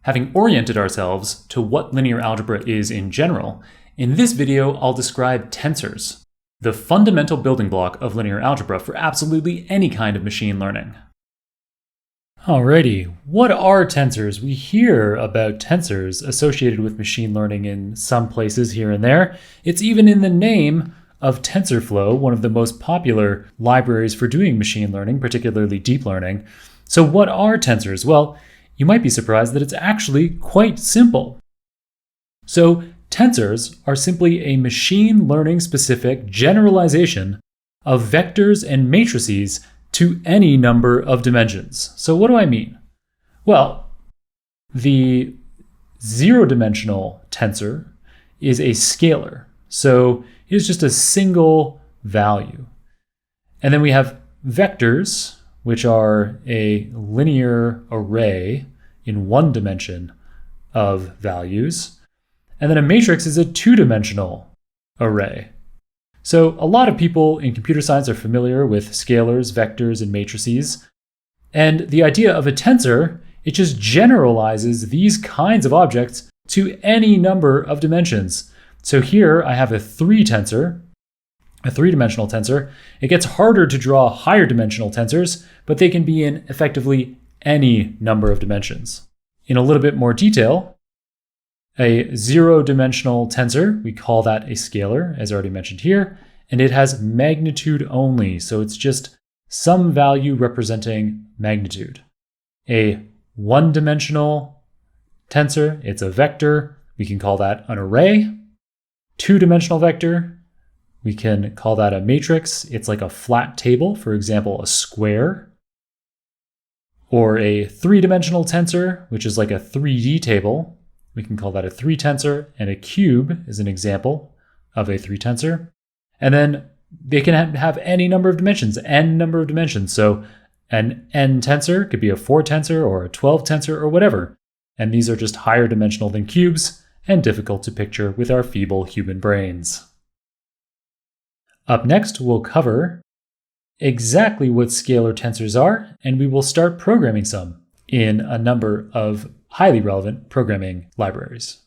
Having oriented ourselves to what linear algebra is in general, in this video I'll describe tensors, the fundamental building block of linear algebra for absolutely any kind of machine learning. Alrighty, what are tensors? We hear about tensors associated with machine learning in some places here and there. It's even in the name of TensorFlow, one of the most popular libraries for doing machine learning, particularly deep learning. So what are tensors? Well, you might be surprised that it's actually quite simple. So tensors are simply a machine learning specific generalization of vectors and matrices to any number of dimensions. So what do I mean? Well, the zero-dimensional tensor is a scalar. So it is just a single value. And then we have vectors, which are a linear array in one dimension of values. And then a matrix is a two-dimensional array. So a lot of people in computer science are familiar with scalars, vectors, and matrices. And the idea of a tensor, it just generalizes these kinds of objects to any number of dimensions. So here I have a three-dimensional tensor. It gets harder to draw higher dimensional tensors, but they can be in effectively any number of dimensions. In a little bit more detail, a zero-dimensional tensor, we call that a scalar, as already mentioned here, and it has magnitude only, so it's just some value representing magnitude. A one-dimensional tensor, it's a vector, we can call that an array. Two-dimensional vector, we can call that a matrix. It's like a flat table, for example, a square. Or a three-dimensional tensor, which is like a 3D table. We can call that a three-tensor, and a cube is an example of a three-tensor. And then they can have any number of dimensions, n number of dimensions. So an n tensor could be a 4-tensor or a 12-tensor or whatever. And these are just higher dimensional than cubes and difficult to picture with our feeble human brains. Up next, we'll cover exactly what scalar tensors are, and we will start programming some in a number of highly relevant programming libraries.